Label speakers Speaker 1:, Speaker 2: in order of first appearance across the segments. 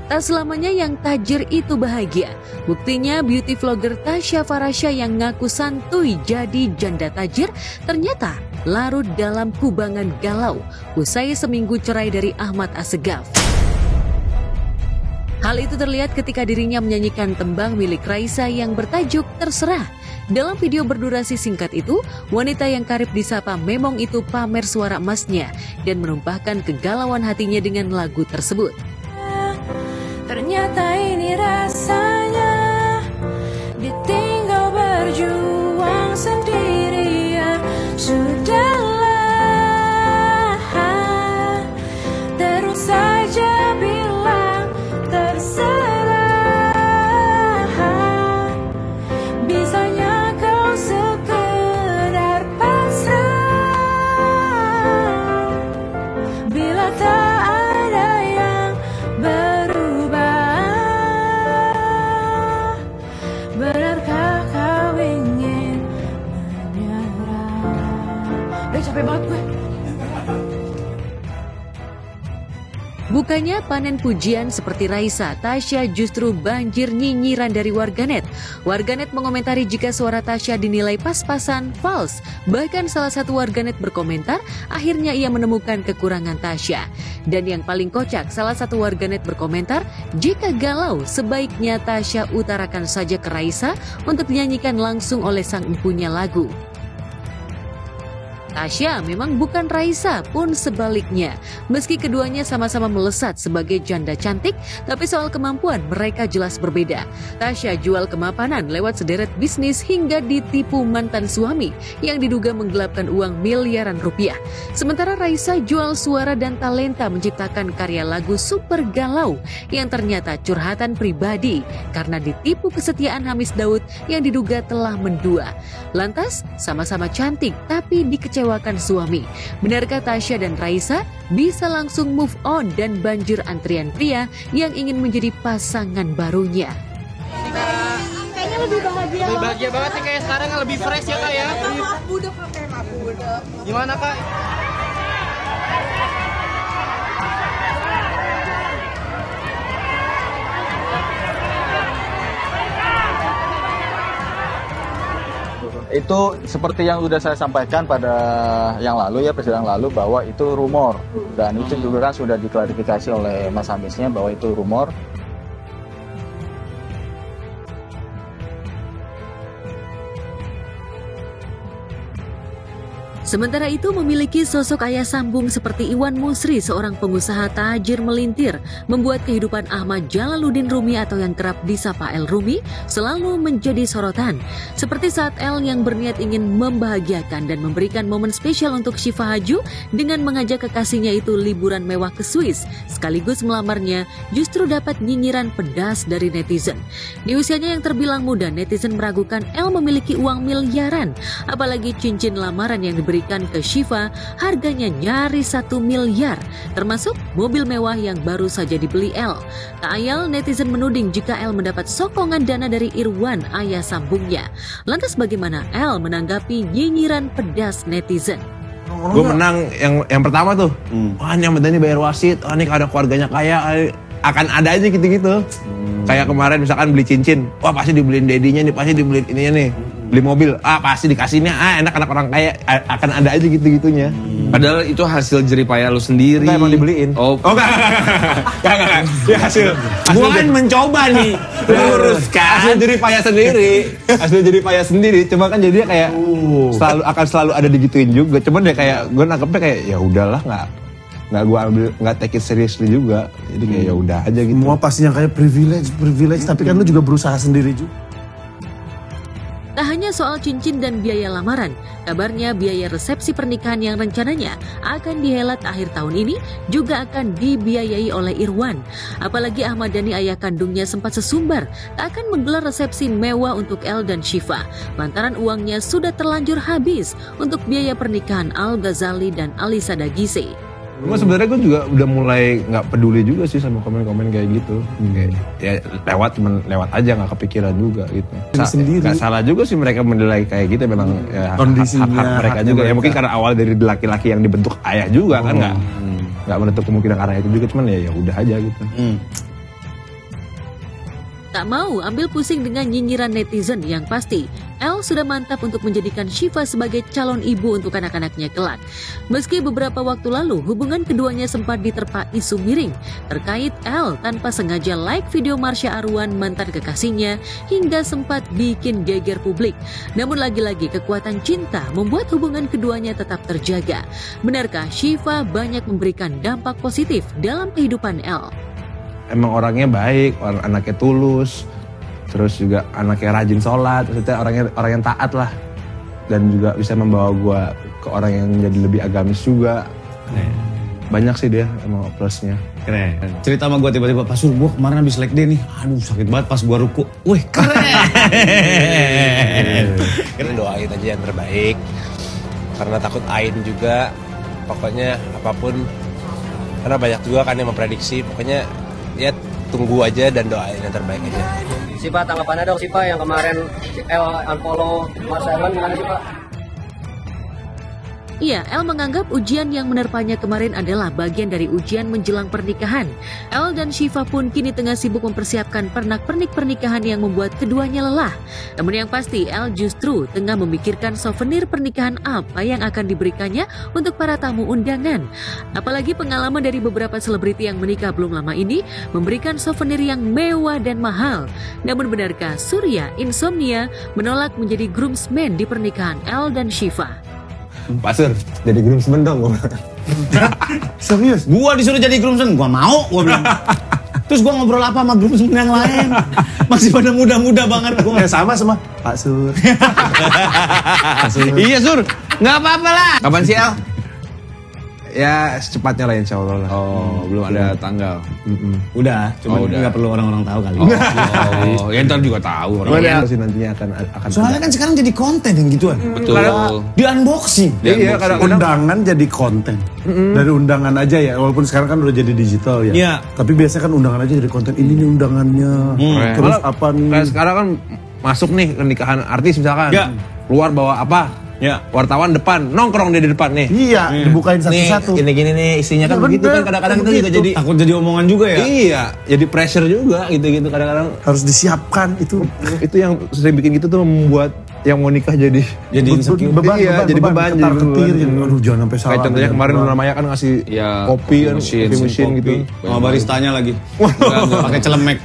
Speaker 1: Tak selamanya yang tajir itu bahagia. Buktinya beauty vlogger Tasya Farasya yang ngaku santuy jadi janda tajir ternyata larut dalam kubangan galau usai seminggu cerai dari Ahmad Assegaf. Hal itu terlihat ketika dirinya menyanyikan tembang milik Raisa yang bertajuk Terserah. Dalam video berdurasi singkat itu, wanita yang karib disapa Memong itu pamer suara emasnya dan menumpahkan kegalauan hatinya dengan lagu tersebut.
Speaker 2: Ternyata ini rasanya ditinggal berjuang sendirian. Sudahlah, terus saja bilang terserah. Bisanya kau sekedar pasrah bila tak ada yang benarkah kau ingin menyerah? Udah capek banget gue.
Speaker 1: Bukannya panen pujian seperti Raisa, Tasya justru banjir nyinyiran dari warganet. Warganet mengomentari jika suara Tasya dinilai pas-pasan, false. Bahkan salah satu warganet berkomentar, akhirnya ia menemukan kekurangan Tasya. Dan yang paling kocak, salah satu warganet berkomentar, jika galau, sebaiknya Tasya utarakan saja ke Raisa untuk dinyanyikan langsung oleh sang empunya lagu. Tasya memang bukan Raisa pun sebaliknya. Meski keduanya sama-sama melesat sebagai janda cantik, tapi soal kemampuan mereka jelas berbeda. Tasya jual kemapanan lewat sederet bisnis hingga ditipu mantan suami yang diduga menggelapkan uang miliaran rupiah. Sementara Raisa jual suara dan talenta menciptakan karya lagu super galau yang ternyata curhatan pribadi karena ditipu kesetiaan Hamis Daud yang diduga telah mendua. Lantas, sama-sama cantik tapi dikecewakan suami. Benarkah Tasya dan Raisa bisa langsung move on dan banjir antrian pria yang ingin menjadi pasangan barunya?
Speaker 3: Kayaknya lebih bahagia.
Speaker 4: Lebih bahagia banget sih kayak sekarang yang lebih fresh ya kak ya.
Speaker 3: Maaf budak kayak maaf budak.
Speaker 4: Gimana kak?
Speaker 5: Itu seperti yang sudah saya sampaikan pada yang lalu ya, persidangan lalu, bahwa itu rumor, dan itu juga kan sudah diklarifikasi oleh Mas Hamisnya bahwa itu rumor.
Speaker 1: Sementara itu memiliki sosok ayah sambung seperti Iwan Musri, seorang pengusaha tajir melintir, membuat kehidupan Ahmad Jalaluddin Rumi atau yang kerap disapa El Rumi selalu menjadi sorotan. Seperti saat El yang berniat ingin membahagiakan dan memberikan momen spesial untuk Syifa Haju dengan mengajak kekasihnya itu liburan mewah ke Swiss, sekaligus melamarnya, justru dapat nyinyiran pedas dari netizen. Di usianya yang terbilang muda, netizen meragukan El memiliki uang miliaran, apalagi cincin lamaran yang diberikan ke Syifa harganya nyaris 1 miliar, termasuk mobil mewah yang baru saja dibeli El. Tak ayal netizen menuding jika El mendapat sokongan dana dari Irwan, ayah sambungnya. Lantas bagaimana El menanggapi nyinyiran pedas netizen?
Speaker 6: Gue menang yang pertama tuh, wah ini yang ini bayar wasit, wah ini ada keluarganya kaya, akan ada aja gitu-gitu. Kayak kemarin misalkan beli cincin, wah pasti dibeliin dedinya nih, pasti dibeliin ininya nih. Beli mobil, pasti dikasihnya, enak anak orang kaya, akan ada aja gitu-gitunya.
Speaker 7: Padahal itu hasil jeripaya lu sendiri.
Speaker 6: Enggak, emang dibeliin.
Speaker 7: Oh enggak.
Speaker 6: Ya hasil gua kan mencoba nih luruskan hasil jeripaya sendiri. Hasil jeripaya sendiri, cuma kan jadinya kayak selalu ada digituin juga. Cuman ya kayak gue nangkepnya kayak ya udahlah, nggak gue ambil, nggak take it seriously juga. Jadi kayak ya udah aja gitu.
Speaker 8: Semua pasti yang kayak privilege, tapi kan lu juga berusaha sendiri juga.
Speaker 1: Tak hanya soal cincin dan biaya lamaran, kabarnya biaya resepsi pernikahan yang rencananya akan dihelat akhir tahun ini juga akan dibiayai oleh Irwan. Apalagi Ahmad Dhani, ayah kandungnya, sempat sesumbar tak akan menggelar resepsi mewah untuk El dan Syifa lantaran uangnya sudah terlanjur habis untuk biaya pernikahan Al Ghazali dan Alisa Dagise.
Speaker 6: Cuma sebenarnya gue juga udah mulai nggak peduli juga sih sama komen-komen kayak gitu. Kayak, ya lewat aja, nggak kepikiran juga gitu. Nggak salah juga sih mereka menilai kayak gitu, memang ya, hak mereka juga. Ya mungkin karena awal dari laki-laki yang dibentuk ayah juga kan, nggak menutup kemungkinan arah itu juga. Cuman ya udah aja gitu.
Speaker 1: Tak mau ambil pusing dengan nyinyiran netizen, yang pasti Elle sudah mantap untuk menjadikan Syifa sebagai calon ibu untuk anak-anaknya kelak. Meski beberapa waktu lalu hubungan keduanya sempat diterpa isu miring terkait Elle tanpa sengaja like video Marsha Arwan, mantan kekasihnya, hingga sempat bikin geger publik. Namun lagi-lagi kekuatan cinta membuat hubungan keduanya tetap terjaga. Benarkah Syifa banyak memberikan dampak positif dalam kehidupan Elle?
Speaker 6: Emang orangnya baik, anaknya tulus, terus juga anaknya rajin sholat, maksudnya orang yang taat lah, dan juga bisa membawa gue ke orang yang jadi lebih agamis juga. Banyak sih dia emang plusnya.
Speaker 9: Keren. Cerita sama gue tiba-tiba, Pak Sur, gue kemarin habis leg day nih, aduh sakit banget pas gue ruku. Wih keren.
Speaker 10: Kita doain aja yang terbaik, karena takut Ain juga, pokoknya apapun, karena banyak juga kan yang memprediksi, pokoknya ya tunggu aja dan doain yang terbaik aja.
Speaker 11: Sipa, tanggapannya dong Sipa yang kemarin unfollow Marsha Arwan, gimana Sipa?
Speaker 1: Iya, Elle menganggap ujian yang menerpanya kemarin adalah bagian dari ujian menjelang pernikahan. Elle dan Syifa pun kini tengah sibuk mempersiapkan pernak-pernik pernikahan yang membuat keduanya lelah. Namun yang pasti, Elle justru tengah memikirkan souvenir pernikahan apa yang akan diberikannya untuk para tamu undangan. Apalagi pengalaman dari beberapa selebriti yang menikah belum lama ini memberikan souvenir yang mewah dan mahal. Namun benarkah Surya Insomnia menolak menjadi groomsman di pernikahan Elle dan Syifa?
Speaker 6: Pak Sur, jadi groomsman dong gue.
Speaker 8: Serius?
Speaker 9: Gua disuruh jadi groomsman, gua mau, gua bilang. Terus gua ngobrol apa sama groomsman yang lain? Masih pada muda-muda banget gua.
Speaker 8: Ya sama Pak Sur.
Speaker 6: Iya Sur, nggak apa-apa lah. Kapan sih El? Ya secepatnya lah insya Allah lah.
Speaker 7: Oh, belum ada tanggal.
Speaker 9: Udah, cuma nggak perlu orang-orang tahu kali.
Speaker 7: Oh, ya ntar juga tahu.
Speaker 6: Orang sih nantinya akan.
Speaker 9: Soalnya kan sekarang jadi konten yang gituan.
Speaker 7: Betul.
Speaker 9: Di unboxing.
Speaker 6: Iya, kadang-kadang
Speaker 8: undangan jadi konten. Dari undangan aja ya, walaupun sekarang kan udah jadi digital ya.
Speaker 9: Iya.
Speaker 8: Tapi biasanya kan undangan aja jadi konten. Ini nih undangannya. Terus apa nih?
Speaker 6: Kayak sekarang kan masuk nih ke nikahan artis misalkan.
Speaker 9: Ya.
Speaker 6: Keluar bawa apa? Ya, wartawan depan, nongkrong dia di depan nih.
Speaker 8: Iya, dibukain satu-satu.
Speaker 6: Nih, gini nih, isinya kan begitu kan kadang-kadang itu juga jadi
Speaker 9: takut jadi omongan juga ya.
Speaker 6: Iya, jadi pressure juga gitu-gitu kadang-kadang
Speaker 8: harus disiapkan itu.
Speaker 6: Itu yang sering bikin gitu tuh membuat yang mau nikah jadi
Speaker 8: beban,
Speaker 6: iya, jadi beban,
Speaker 8: ketar-ketir. Aduh, jangan sampai salah.
Speaker 6: Kayak contohnya kemarin Luna Maya kan ngasih kopi kan, kopi mesin gitu.
Speaker 9: Sama baristanya lagi. Enggak pakai celemek.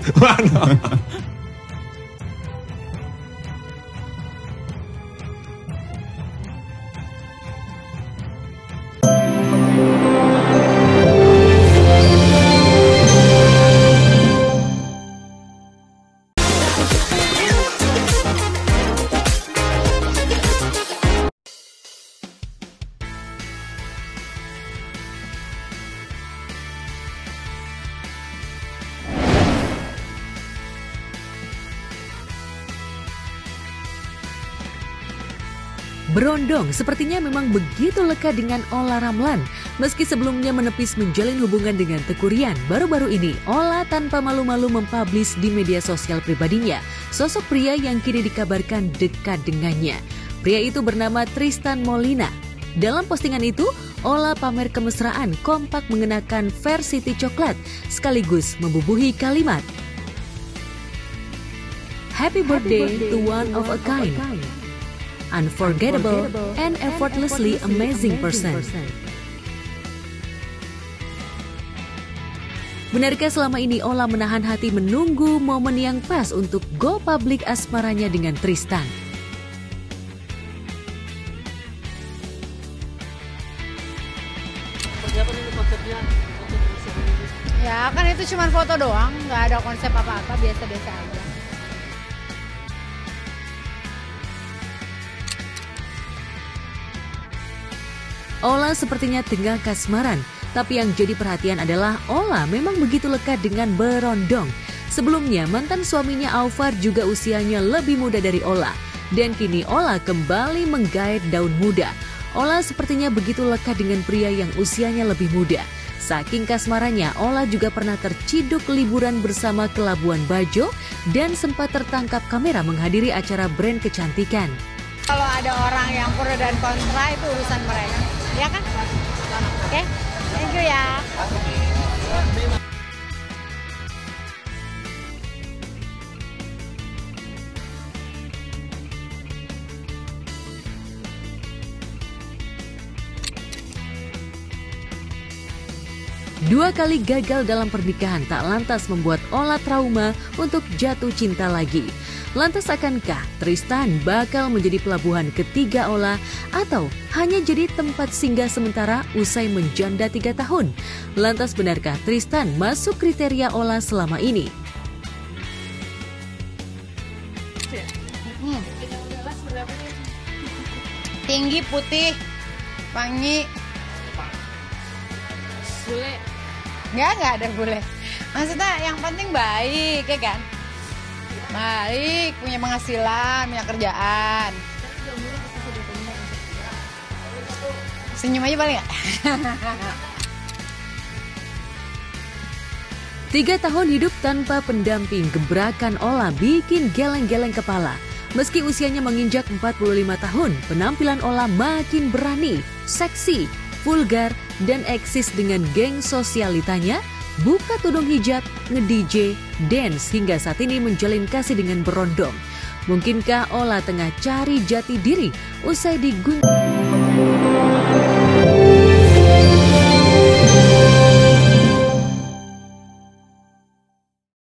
Speaker 1: Berondong sepertinya memang begitu lekat dengan Ola Ramlan. Meski sebelumnya menepis menjalin hubungan dengan Teuku Ryan, baru-baru ini Ola tanpa malu-malu mempublish di media sosial pribadinya sosok pria yang kini dikabarkan dekat dengannya. Pria itu bernama Tristan Molina. Dalam postingan itu, Ola pamer kemesraan kompak mengenakan Varsity coklat sekaligus membubuhi kalimat Happy birthday to one of a kind. Unforgettable and effortlessly amazing person. Benarkah selama ini Ola menahan hati menunggu momen yang pas untuk go public asmaranya dengan Tristan?
Speaker 3: Ya kan itu cuma foto doang, nggak ada konsep apa-apa, biasa-biasa aja.
Speaker 1: Ola sepertinya tengah kasmaran, tapi yang jadi perhatian adalah Ola memang begitu lekat dengan Berondong. Sebelumnya mantan suaminya Aufar juga usianya lebih muda dari Ola, dan kini Ola kembali menggait daun muda. Ola sepertinya begitu lekat dengan pria yang usianya lebih muda. Saking kasmarannya, Ola juga pernah terciduk liburan bersama ke Labuan Bajo dan sempat tertangkap kamera menghadiri acara brand kecantikan.
Speaker 3: Kalau ada orang yang pro dan kontra itu urusan mereka, ya kan? Oke, thank you ya.
Speaker 1: 2 kali gagal dalam pernikahan tak lantas membuat Ola trauma untuk jatuh cinta lagi. Lantas akankah Tristan bakal menjadi pelabuhan ketiga Ola atau hanya jadi tempat singgah sementara usai menjanda 3 tahun? Lantas benarkah Tristan masuk kriteria Ola selama ini?
Speaker 3: Tinggi, putih, wangi.
Speaker 2: Bule.
Speaker 3: Nggak ada bule. Maksudnya yang penting baik, ya kan? Baik, punya penghasilan, punya kerjaan. Senyum aja paling nggak?
Speaker 1: 3 tahun hidup tanpa pendamping, gebrakan Ola bikin geleng-geleng kepala. Meski usianya menginjak 45 tahun, penampilan Ola makin berani, seksi, vulgar, dan eksis dengan geng sosialitanya, buka tudung hijab, nge-DJ, dance, hingga saat ini menjalin kasih dengan berondong. Mungkinkah Ola tengah cari jati diri usai digunjing?